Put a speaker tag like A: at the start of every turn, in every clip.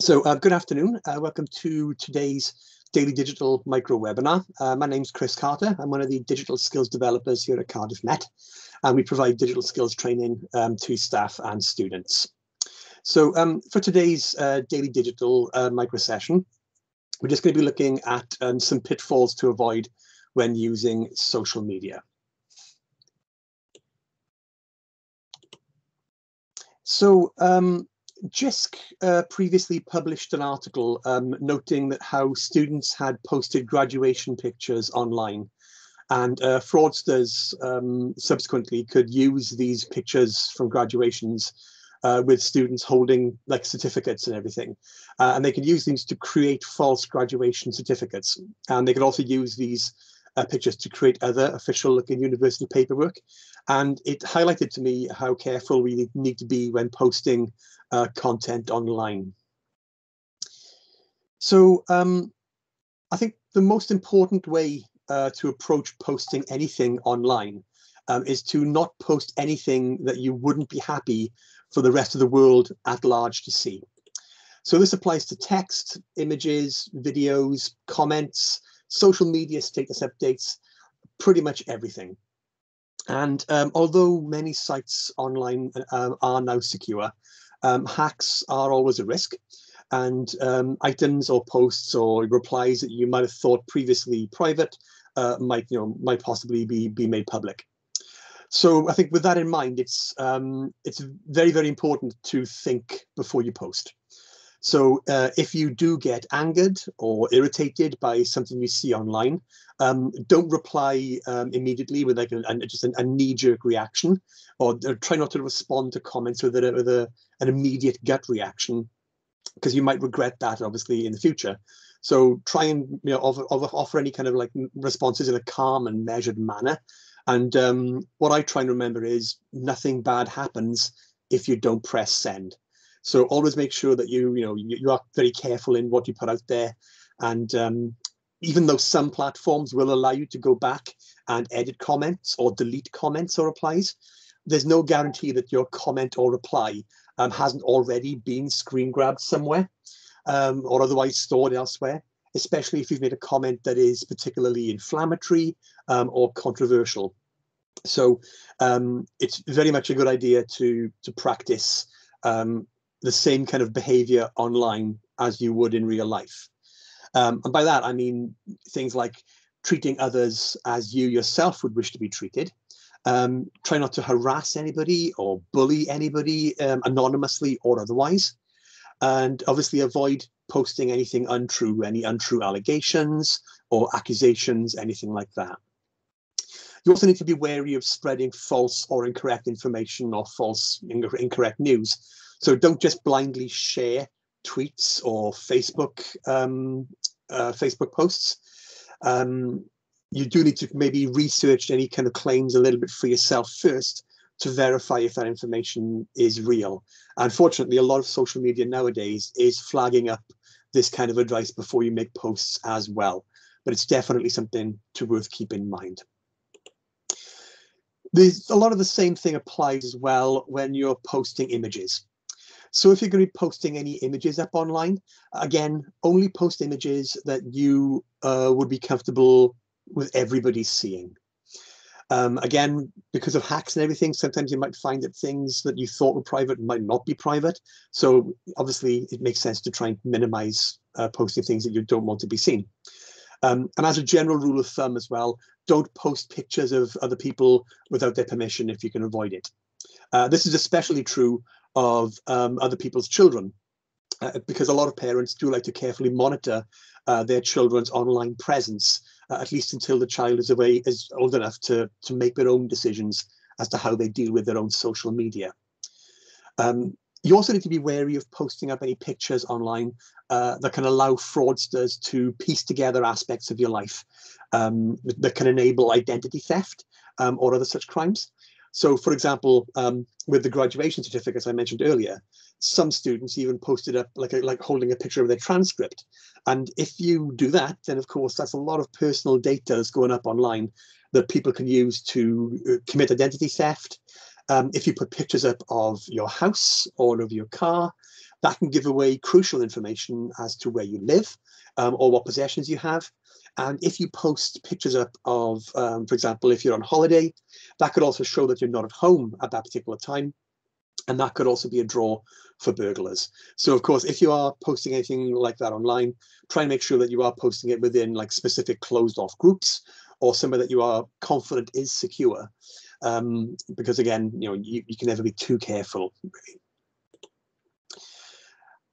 A: Good afternoon. Welcome to today's Daily Digital Micro Webinar. My name's Chris Carter. I'm one of the digital skills developers here at Cardiff Met, and we provide digital skills training to staff and students. For today's Daily Digital Micro session, we're just going to be looking at some pitfalls to avoid when using social media. Jisc previously published an article noting that how students had posted graduation pictures online, and fraudsters subsequently could use these pictures from graduations with students holding like certificates and everything, and they could use these to create false graduation certificates, and they could also use these pictures to create other official looking university paperwork. And it highlighted to me how careful we need to be when posting content online. I think the most important way to approach posting anything online is to not post anything that you wouldn't be happy for the rest of the world at large to see. So this applies to text, images, videos, comments, social media status updates, pretty much everything. And although many sites online are now secure, hacks are always a risk, and items or posts or replies that you might have thought previously private might possibly be made public. So I think with that in mind, it's very, very important to think before you post. So if you do get angered or irritated by something you see online, don't reply immediately with like just a knee-jerk reaction, or try not to respond to comments with an immediate gut reaction, because you might regret that obviously in the future. So try and offer any kind of like responses in a calm and measured manner. And what I try and remember is nothing bad happens if you don't press send. So always make sure that you are very careful in what you put out there. And even though some platforms will allow you to go back and edit comments or delete comments or replies, there's no guarantee that your comment or reply hasn't already been screen grabbed somewhere or otherwise stored elsewhere, especially if you've made a comment that is particularly inflammatory or controversial. So it's very much a good idea to practice the same kind of behavior online as you would in real life. And by that, I mean things like treating others as you yourself would wish to be treated. Try not to harass anybody or bully anybody anonymously or otherwise. And obviously avoid posting anything untrue, any untrue allegations or accusations, anything like that. You also need to be wary of spreading false or incorrect information or incorrect news. So don't just blindly share tweets or Facebook posts. You do need to maybe research any kind of claims a little bit for yourself first to verify if that information is real. Unfortunately, a lot of social media nowadays is flagging up this kind of advice before you make posts as well. But it's definitely something worth keeping in mind. There's a lot of the same thing applies as well when you're posting images. So if you're going to be posting any images up online, again, only post images that you would be comfortable with everybody seeing. Again, because of hacks and everything, sometimes you might find that things that you thought were private might not be private. So obviously it makes sense to try and minimize posting things that you don't want to be seen. And as a general rule of thumb as well, don't post pictures of other people without their permission if you can avoid it. This is especially true of other people's children, because a lot of parents do like to carefully monitor their children's online presence, at least until the child is old enough to make their own decisions as to how they deal with their own social media. You also need to be wary of posting up any pictures online that can allow fraudsters to piece together aspects of your life that can enable identity theft or other such crimes. So, for example, with the graduation certificates I mentioned earlier, some students even posted up like holding a picture of their transcript. And if you do that, then of course that's a lot of personal data that's going up online that people can use to commit identity theft. If you put pictures up of your house or of your car, That can give away crucial information as to where you live or what possessions you have. And if you post pictures up of, for example, if you're on holiday, that could also show that you're not at home at that particular time. And that could also be a draw for burglars. So, of course, if you are posting anything like that online, try and make sure that you are posting it within like specific closed off groups or somewhere that you are confident is secure. Because again, you can never be too careful.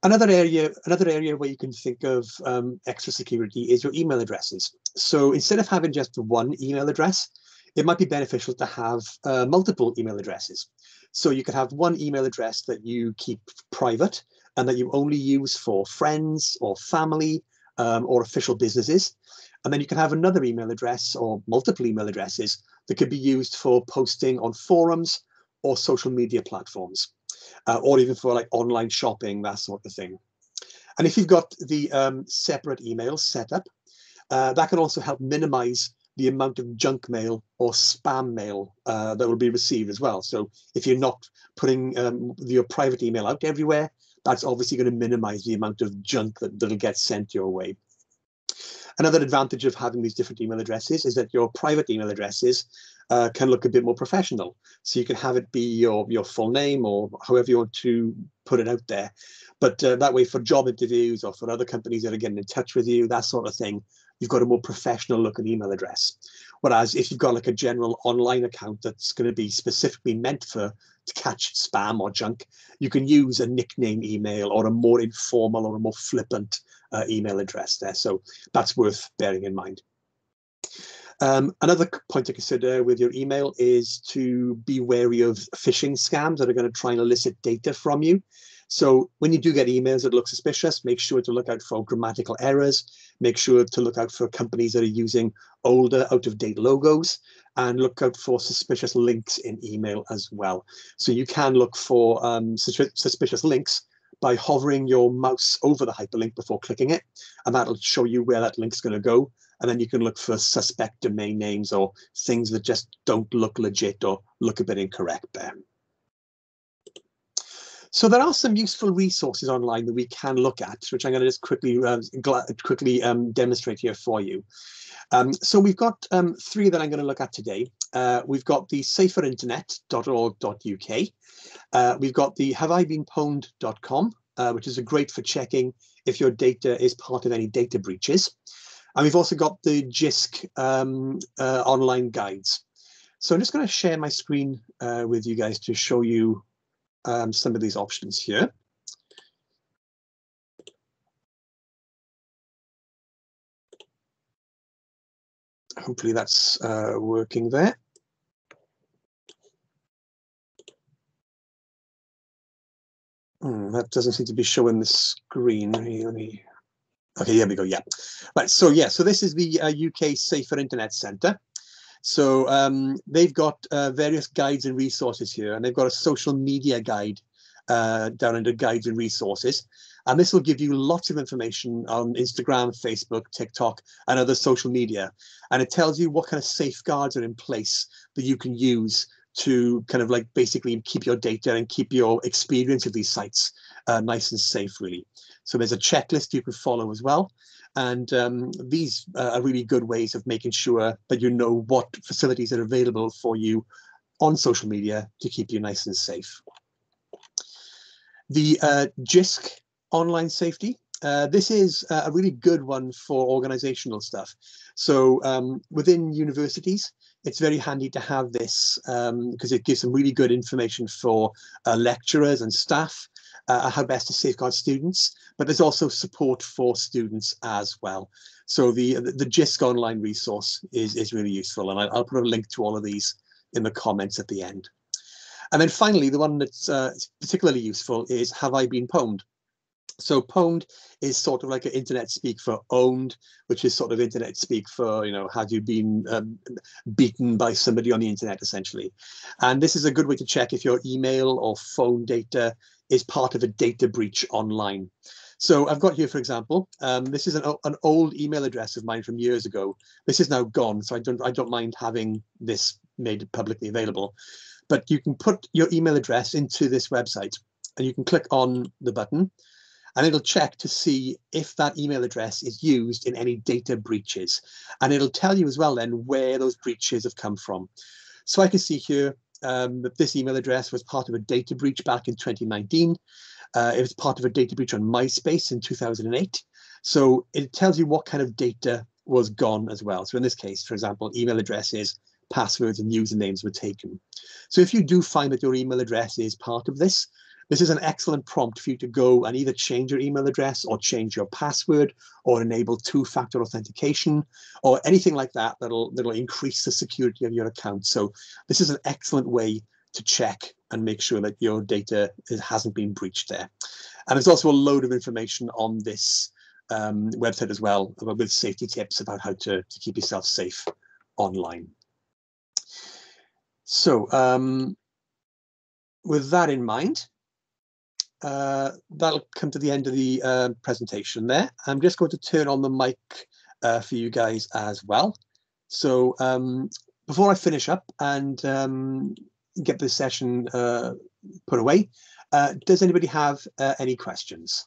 A: Another area where you can think of extra security is your email addresses. So instead of having just one email address, it might be beneficial to have multiple email addresses. So you could have one email address that you keep private and that you only use for friends or family or official businesses. And then you can have another email address or multiple email addresses that could be used for posting on forums or social media platforms, or even for like online shopping, that sort of thing. And if you've got the separate emails set up, that can also help minimize the amount of junk mail or spam mail that will be received as well. So if you're not putting your private email out everywhere, that's obviously going to minimize the amount of junk that'll get sent your way. Another advantage of having these different email addresses is that your private email addresses can look a bit more professional. So you can have it be your full name or however you want to put it out there. But that way, for job interviews or for other companies that are getting in touch with you, that sort of thing, you've got a more professional looking email address. Whereas if you've got like a general online account that's going to be specifically meant to catch spam or junk, you can use a nickname email or a more informal or a more flippant email address there. So that's worth bearing in mind. Another point to consider with your email is to be wary of phishing scams that are going to try and elicit data from you. So when you do get emails that look suspicious, make sure to look out for grammatical errors, make sure to look out for companies that are using older, out-of-date logos, and look out for suspicious links in email as well. So you can look for suspicious links by hovering your mouse over the hyperlink before clicking it, and that'll show you where that link's going to go. And then you can look for suspect domain names or things that just don't look legit or look a bit incorrect there. So there are some useful resources online that we can look at, which I'm going to just quickly demonstrate here for you. So we've got three that I'm going to look at today. We've got the saferinternet.org.uk. We've got the haveibeenpwned.com, which is great for checking if your data is part of any data breaches. And we've also got the Jisc online guides. So I'm just going to share my screen with you guys to show you some of these options here. Hopefully that's working there. That doesn't seem to be showing the screen. Okay, here we go. Yeah, right. So so this is the UK Safer Internet Centre. So they've got various guides and resources here, and they've got a social media guide down under guides and resources. And this will give you lots of information on Instagram, Facebook, TikTok, and other social media. And it tells you what kind of safeguards are in place that you can use to kind of like basically keep your data and keep your experience of these sites nice and safe, really. So there's a checklist you can follow as well. And these are really good ways of making sure that you know what facilities are available for you on social media to keep you nice and safe. The Jisc online safety. This is a really good one for organizational stuff. So within universities, it's very handy to have this because it gives some really good information for lecturers and staff, how best to safeguard students, but there's also support for students as well. So the Jisc online resource is really useful, and I'll put a link to all of these in the comments at the end. And then finally, the one that's particularly useful is Have I Been Pwned? So pwned is sort of like an internet speak for owned, which is sort of internet speak for, had you been beaten by somebody on the internet, essentially. And this is a good way to check if your email or phone data is part of a data breach online. So I've got here, for example, this is an old email address of mine from years ago. This is now gone, so I don't mind having this made publicly available. But you can put your email address into this website, and you can click on the button, and it'll check to see if that email address is used in any data breaches. And it'll tell you as well then where those breaches have come from. So I can see here that this email address was part of a data breach back in 2019. It was part of a data breach on MySpace in 2008. So it tells you what kind of data was gone as well. So in this case, for example, email addresses, passwords, and usernames were taken. So if you do find that your email address is part of this, this is an excellent prompt for you to go and either change your email address or change your password or enable two-factor authentication or anything like that that'll increase the security of your account. So this is an excellent way to check and make sure that your data hasn't been breached there. And there's also a load of information on this website as well with safety tips about how to keep yourself safe online. So with that in mind, that'll come to the end of the presentation there. I'm just going to turn on the mic for you guys as well. So before I finish up and get this session put away, does anybody have any questions?